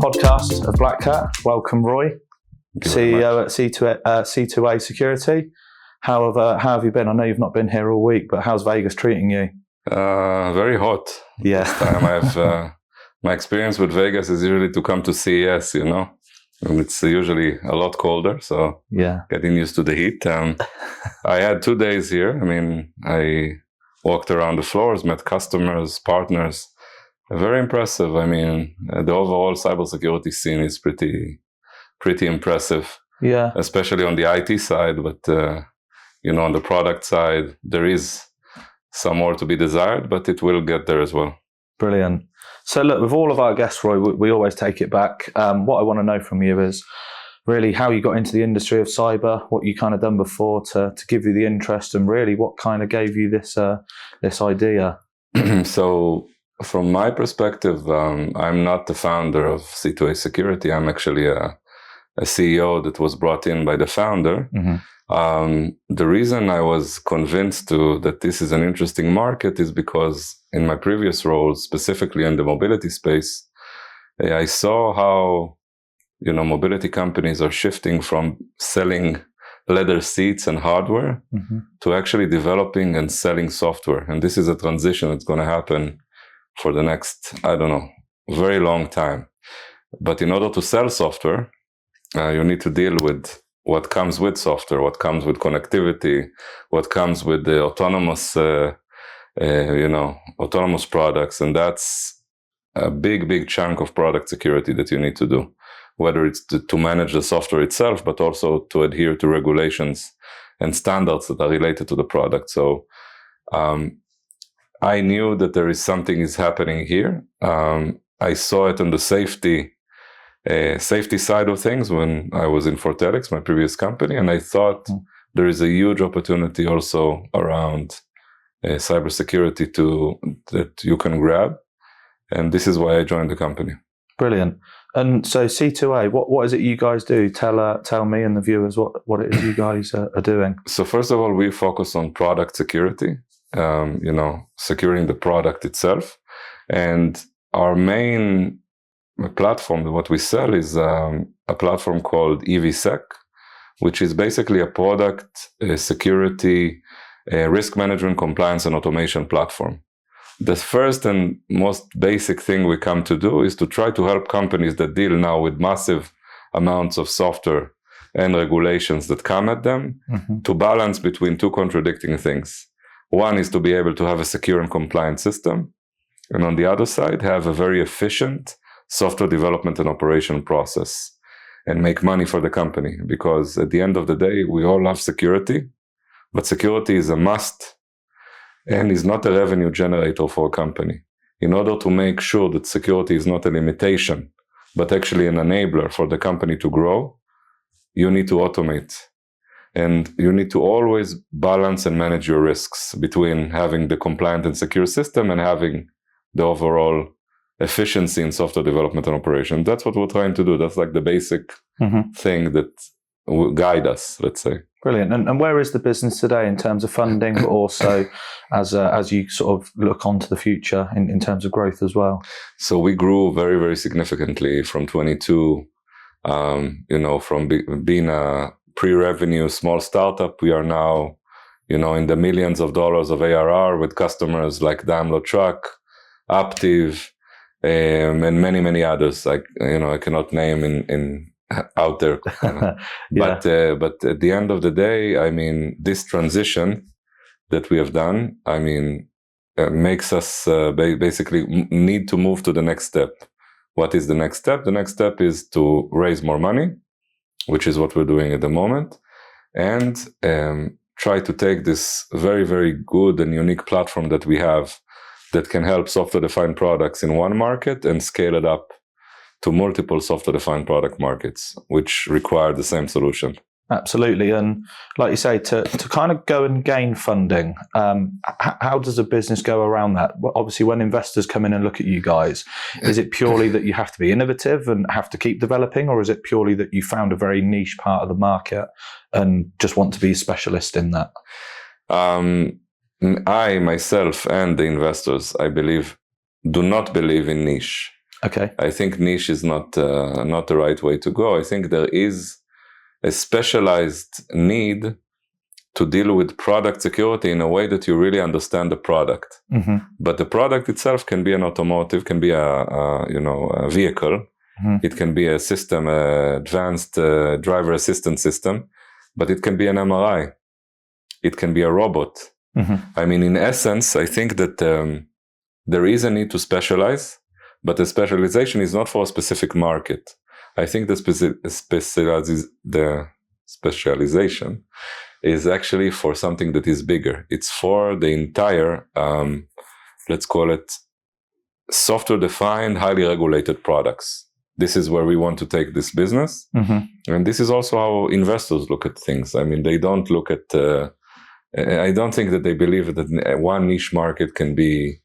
podcast of BlackHat. Welcome, Roy, CEO at C2A Security. How have you been? I know you've not been here all week, but how's Vegas treating you? Very hot. Yeah. This time I've my experience with Vegas is usually to come to CES, and it's usually a lot colder, so yeah, getting used to the heat. I had 2 days here. I walked around the floors, met customers, partners. Very impressive. The overall cybersecurity scene is pretty impressive. Yeah. Especially on the IT side, but on the product side, there is some more to be desired, but it will get there as well. Brilliant. So look, with all of our guests, Roy, we always take it back. What I want to know from you is really how you got into the industry of cyber, what you kind of done before to give you the interest, and really what kind of gave you this idea. So from my perspective, I'm not the founder of C2A Security. I'm actually a CEO that was brought in by the founder. Mm-hmm. The reason I was convinced that this is an interesting market is because in my previous roles, specifically in the mobility space, I saw how mobility companies are shifting from selling leather seats and hardware mm-hmm. to actually developing and selling software. And this is a transition that's going to happen for the next, very long time. But in order to sell software, you need to deal with what comes with software, what comes with connectivity, what comes with the autonomous products. And that's a big chunk of product security that you need to do, whether it's to manage the software itself, but also to adhere to regulations and standards that are related to the product. So I knew that there is something is happening here. I saw it on the safety side of things when I was in Fortelix, my previous company, and I thought there is a huge opportunity also around cybersecurity that you can grab, and this is why I joined the company. Brilliant. And so C2A, what is it you guys do? Tell me and the viewers what it is you guys are doing. So first of all, we focus on product security, securing the product itself, and our main platform, what we sell is a platform called EVSec, which is basically a product security, risk management, compliance, and automation platform. The first and most basic thing we come to do is to try to help companies that deal now with massive amounts of software and regulations that come at them mm-hmm. to balance between two contradicting things. One is to be able to have a secure and compliant system, and on the other side, have a very efficient software development and operation process and make money for the company. Because at the end of the day, we all love security, but security is a must and is not a revenue generator for a company. In order to make sure that security is not a limitation, but actually an enabler for the company to grow, you need to automate. And you need to always balance and manage your risks between having the compliant and secure system and having the overall efficiency in software development and operation. That's what we're trying to do. That's like the basic mm-hmm. thing that will guide us, let's say. Brilliant. And where is the business today in terms of funding, but also as you sort of look onto the future in terms of growth as well? So we grew very, very significantly from 22, from being a pre-revenue small startup. We are now, in the millions of dollars of ARR with customers like Daimler Truck, Aptiv, and many others. I cannot name in out there. Yeah. But at the end of the day, this transition that we have done, makes us basically need to move to the next step. What is the next step? The next step is to raise more money, which is what we're doing at the moment, and try to take this very, very good and unique platform that we have that can help software-defined products in one market and scale it up to multiple software-defined product markets, which require the same solution. Absolutely. And like you say, to kind of go and gain funding, how does a business go around that? Well, obviously, when investors come in and look at you guys, is it purely that you have to be innovative and have to keep developing, or is it purely that you found a very niche part of the market and just want to be a specialist in that? I, myself, and the investors, I believe, do not believe in niche. Okay. I think niche is not the right way to go. I think there is a specialized need to deal with product security in a way that you really understand the product. Mm-hmm. But the product itself can be an automotive, can be a vehicle. Mm-hmm. It can be a system, advanced driver assistance system, but it can be an MRI. It can be a robot. Mm-hmm. I mean, in essence, I think that there is a need to specialize, but the specialization is not for a specific market. I think the specialization is actually for something that is bigger. It's for the entire, let's call it, software-defined, highly regulated products. This is where we want to take this business. Mm-hmm. And this is also how investors look at things. I mean, they don't look at, I don't think that they believe that one niche market can be,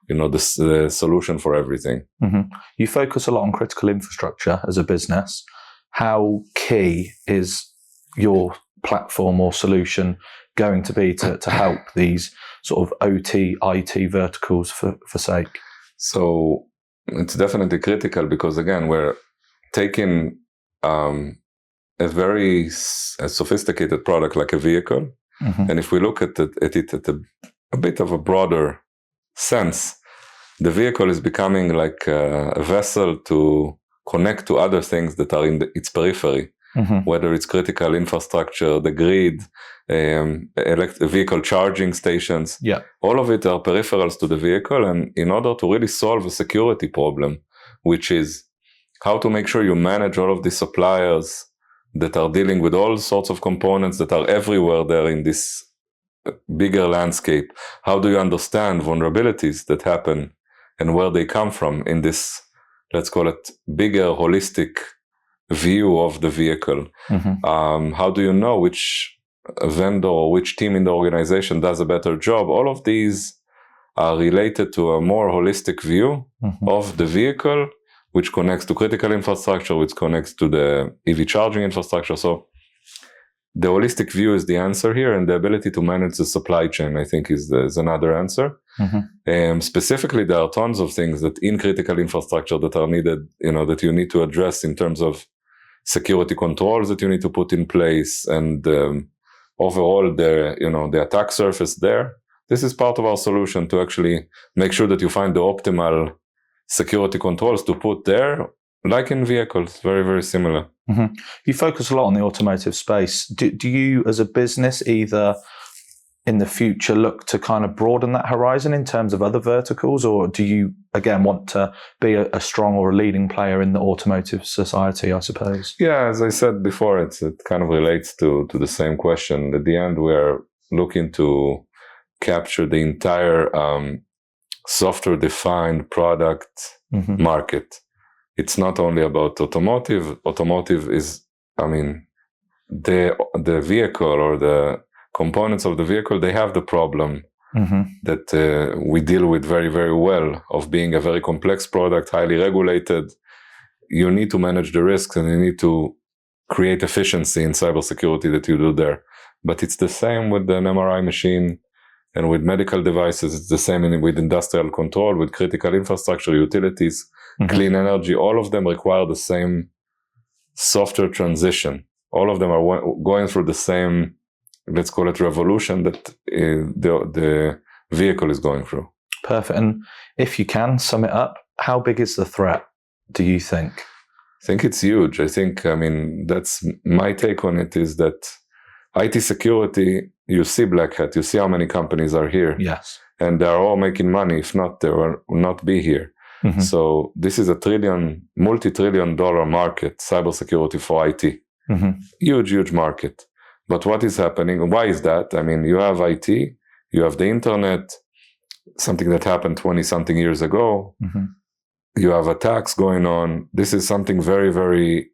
the solution for everything. Mm-hmm. You focus a lot on critical infrastructure as a business. How key is your platform or solution going to be to help these sort of OT, IT verticals for sake? So it's definitely critical because, again, we're taking a very sophisticated product like a vehicle. Mm-hmm. And if we look at it at a bit of a broader sense, the vehicle is becoming like a vessel to connect to other things that are in its periphery, mm-hmm. whether it's critical infrastructure, the grid, vehicle charging stations. Yeah. All of it are peripherals to the vehicle. And in order to really solve a security problem, which is how to make sure you manage all of the suppliers that are dealing with all sorts of components that are everywhere there in this bigger landscape. How do you understand vulnerabilities that happen and where they come from in this, let's call it, bigger holistic view of the vehicle? Mm-hmm. How do you know which vendor or which team in the organization does a better job? All of these are related to a more holistic view mm-hmm. of the vehicle, which connects to critical infrastructure, which connects to the EV charging infrastructure. So the holistic view is the answer here, and the ability to manage the supply chain, I think, is another answer. Mm-hmm. Specifically, there are tons of things that in critical infrastructure that are needed, that you need to address in terms of security controls that you need to put in place, and overall the attack surface there. This is part of our solution to actually make sure that you find the optimal security controls to put there, like in vehicles, very, very similar. Mm-hmm. You focus a lot on the automotive space. Do you, as a business, either in the future look to kind of broaden that horizon in terms of other verticals, or do you, again, want to be a strong or a leading player in the automotive society, I suppose? Yeah, as I said before, it kind of relates to the same question. At the end, we're looking to capture the entire software-defined product mm-hmm. market. It's not only about automotive. Automotive is, the vehicle or the components of the vehicle, they have the problem mm-hmm. that we deal with very, very well, of being a very complex product, highly regulated. You need to manage the risks and you need to create efficiency in cybersecurity that you do there. But it's the same with an MRI machine and with medical devices. It's the same with industrial control, with critical infrastructure, utilities, mm-hmm. clean energy. All of them require the same software transition. All of them are going through the same, let's call it, revolution that the vehicle is going through. Perfect. And if you can sum it up, how big is the threat, do you think? I think it's huge. I think, that's my take on it, is that IT security, you see BlackHat, you see how many companies are here. Yes. And they're all making money. If not, they will not be here. Mm-hmm. So this is a multi-trillion-dollar market, cybersecurity for IT. Mm-hmm. Huge, huge market. But what is happening? Why is that? You have IT, you have the internet, something that happened 20-something years ago. Mm-hmm. You have attacks going on. This is something very, very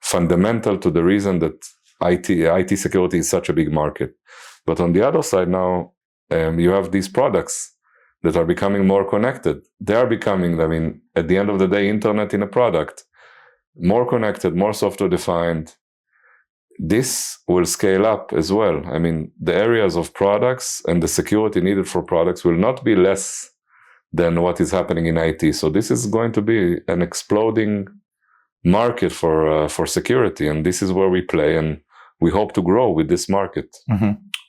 fundamental to the reason that IT security is such a big market. But on the other side now, you have these products that are becoming more connected. They are becoming, at the end of the day, internet in a product, more connected, more software defined. This will scale up as well. The areas of products and the security needed for products will not be less than what is happening in IT. So this is going to be an exploding market for security, and this is where we play, and we hope to grow with this market.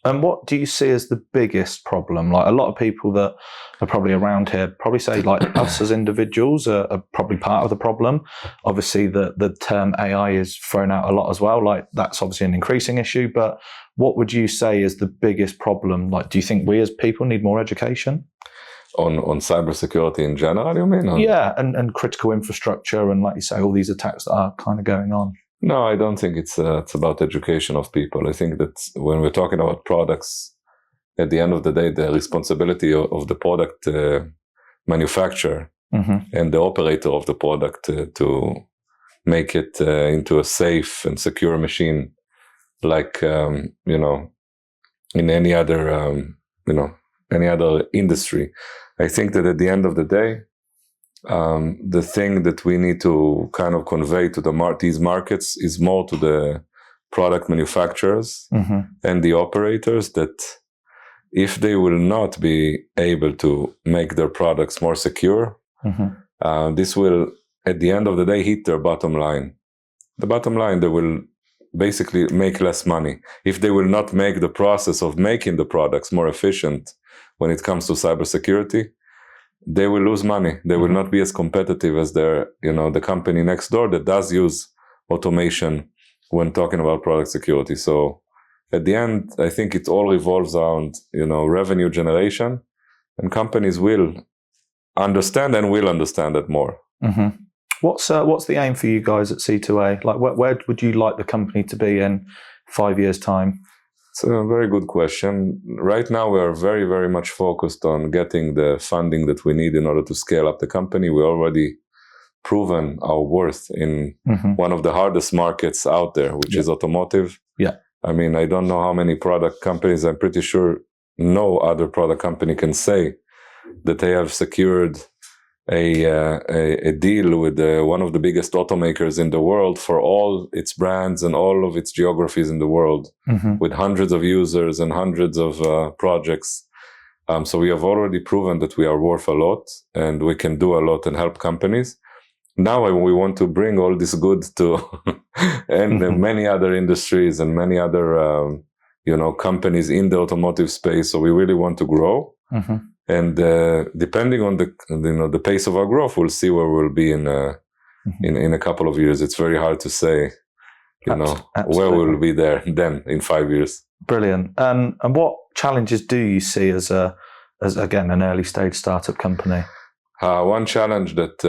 And what do you see as the biggest problem? Like, a lot of people that are probably around here probably say, like, us as individuals are probably part of the problem. Obviously, the term AI is thrown out a lot as well. Like, that's obviously an increasing issue. But what would you say is the biggest problem? Like, do you think we as people need more education? On cybersecurity in general, you mean? Yeah, and critical infrastructure, and like you say, all these attacks that are kind of going on. No, I don't think it's about education of people. I think that when we're talking about products, at the end of the day, the responsibility of the product manufacturer and the operator of the product to make it into a safe and secure machine, like in any other any other industry. I think that at the end of the day, the thing that we need to kind of convey to these markets is more to the product manufacturers and the operators, that if they will not be able to make their products more secure, this will, at the end of the day, hit their bottom line. The bottom line, they will basically make less money. If they will not make the process of making the products more efficient when it comes to cybersecurity, they will lose money. They will not be as competitive as the company next door that does use automation when talking about product security. So at the end, I think it all revolves around, revenue generation, and companies will understand and will understand it more. What's the aim for you guys at C2A? Like, where would you like the company to be in 5 years' time? It's a very good question. Right now, we are very, very much focused on getting the funding that we need in order to scale up the company. We already proven our worth in one of the hardest markets out there, which is automotive. Yeah. I mean, I don't know how many product companies, I'm pretty sure no other product company can say that they have secured a deal with one of the biggest automakers in the world for all its brands and all of its geographies in the world, with hundreds of users and hundreds of projects. So we have already proven that we are worth a lot and we can do a lot and help companies. Now we want to bring all this good to and many other industries and many other companies in the automotive space. So we really want to grow. And depending on the pace of our growth, we'll see where we'll be in a couple of years. It's very hard to say, where we'll be there then in 5 years. Brilliant. And what challenges do you see as again an early stage startup company? One challenge that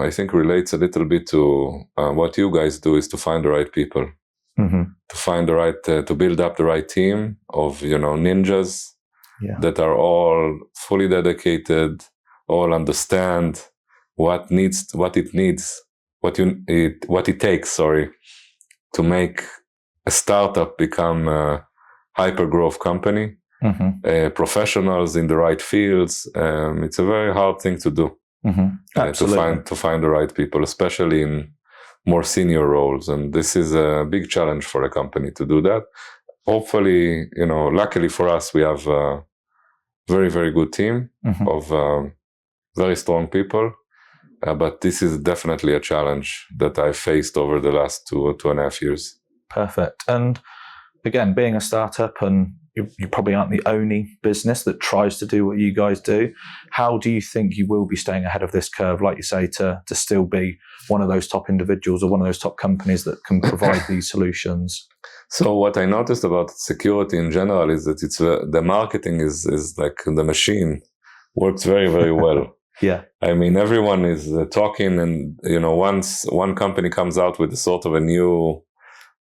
I think relates a little bit to what you guys do is to find the right people, to find the right, to build up the right team of ninjas. That are all fully dedicated, all understand what it takes, to make a startup become a hyper growth company. Professionals in the right fields. It's a very hard thing to do. To find the right people, especially in more senior roles, and this is a big challenge for a company to do that. Hopefully, luckily for us, we have a very, very good team of very strong people. But this is definitely a challenge that I faced over the last 2.5 years. Perfect. And again, being a startup, and you probably aren't the only business that tries to do what you guys do. How do you think you will be staying ahead of this curve, like you say, to still be one of those top individuals or one of those top companies that can provide these solutions? So what I noticed about security in general is that the marketing is like the machine works very, very well. I mean, everyone is talking, and once one company comes out with a sort of a new,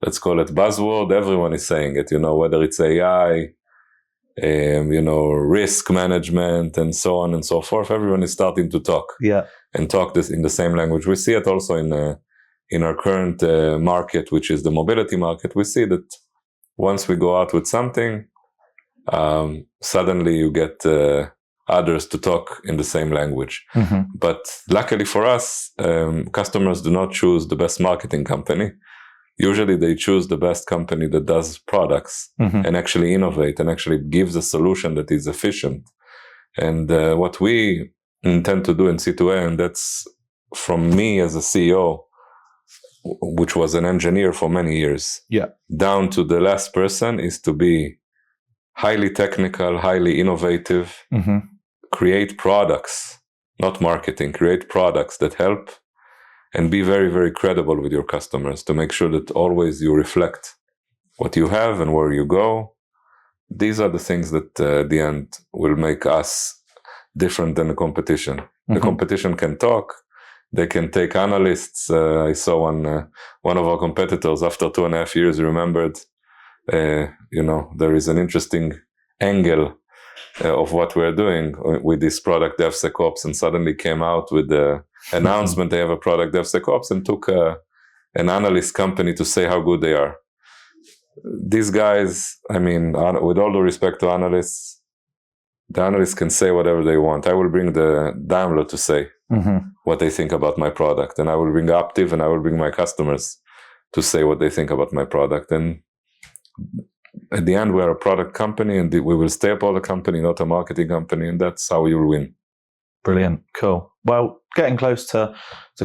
let's call it buzzword, everyone is saying it, whether it's AI, risk management, and so on and so forth. Everyone is starting to talk and talk this in the same language. We see it also in our current market, which is the mobility market. We see that once we go out with something, suddenly you get others to talk in the same language. But luckily for us, customers do not choose the best marketing company. Usually they choose the best company that does products and actually innovate and actually gives a solution that is efficient. And what we intend to do in C2A, and that's from me as a CEO, which was an engineer for many years, down to the last person, is to be highly technical, highly innovative, create products, not marketing, create products that help, and be very, very credible with your customers to make sure that always you reflect what you have and where you go. These are the things that at the end will make us different than the competition. The competition can talk. They can take analysts. I saw one of our competitors after 2.5 years remembered, there is an interesting angle of what we're doing with this product DevSecOps, and suddenly came out with the announcement they have a product DevSecOps, and took an analyst company to say how good they are. These guys, I mean, with all due respect to analysts, the analysts can say whatever they want. I will bring the Daimler to say what they think about my product, and I will bring Aptiv, and I will bring my customers to say what they think about my product. And at the end, we are a product company, and we will stay a product company, not a marketing company, and that's how you'll win. Brilliant. Cool. Well, getting close to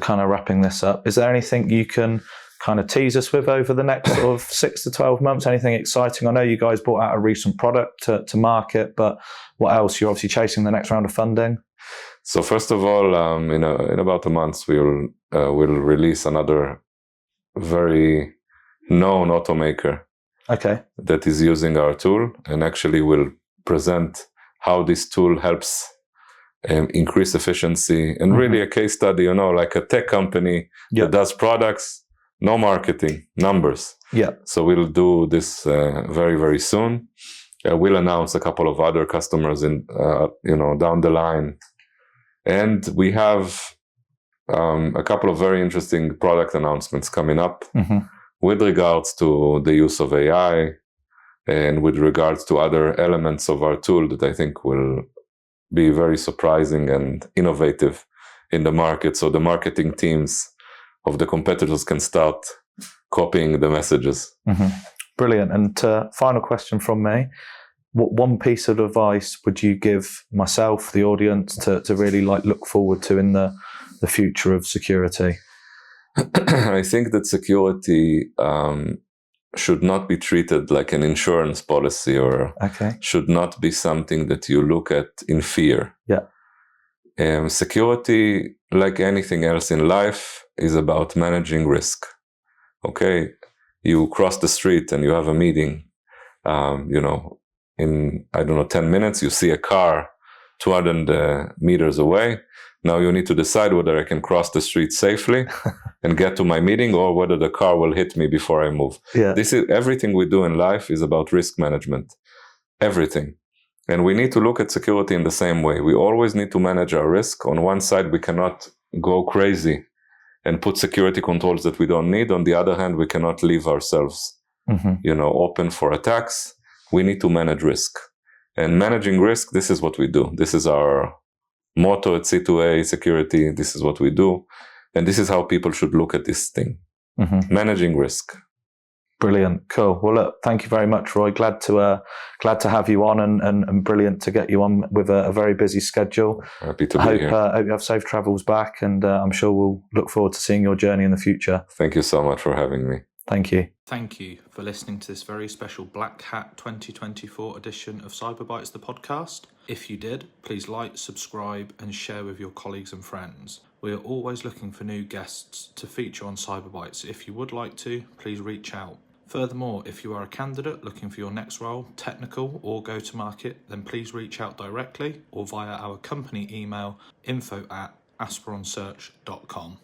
kind of wrapping this up, is there anything you can kind of tease us with over the next sort of 6 to 12 months? Anything exciting? I know you guys brought out a recent product to market, but what else? You're obviously chasing the next round of funding. So first of all, in about a month, we'll release another very known automaker that is using our tool, and actually will present how this tool helps increase efficiency, and really a case study, like a tech company that does products, no marketing, numbers. So we'll do this very, very soon. We'll announce a couple of other customers down the line. And we have a couple of very interesting product announcements coming up with regards to the use of AI, and with regards to other elements of our tool that I think will be very surprising and innovative in the market. So the marketing teams of the competitors can start copying the messages. Brilliant. And final question from me. What one piece of advice would you give myself, the audience, to really look forward to in the future of security? I think that security should not be treated like an insurance policy, or should not be something that you look at in fear. Security, like anything else in life, is about managing risk. You cross the street and you have a meeting, in, 10 minutes, you see a car 200 meters away. Now you need to decide whether I can cross the street safely and get to my meeting, or whether the car will hit me before I move. This is everything we do in life is about risk management. Everything. And we need to look at security in the same way. We always need to manage our risk. On one side, we cannot go crazy and put security controls that we don't need. On the other hand, we cannot leave ourselves, open for attacks. We need to manage risk. And managing risk, this is what we do. This is our motto at C2A Security. This is what we do. And this is how people should look at this thing. Managing risk. Brilliant. Cool. Well, look, thank you very much, Roy. Glad to have you on, and brilliant to get you on with a very busy schedule. Happy to be here. Hope you have safe travels back, and I'm sure we'll look forward to seeing your journey in the future. Thank you so much for having me. Thank you. Thank you for listening to this very special Black Hat 2024 edition of CyberBytes, the podcast. If you did, please like, subscribe, and share with your colleagues and friends. We are always looking for new guests to feature on CyberBytes. If you would like to, please reach out. Furthermore, if you are a candidate looking for your next role, technical or go-to-market, then please reach out directly or via our company email info@asperonsearch.com.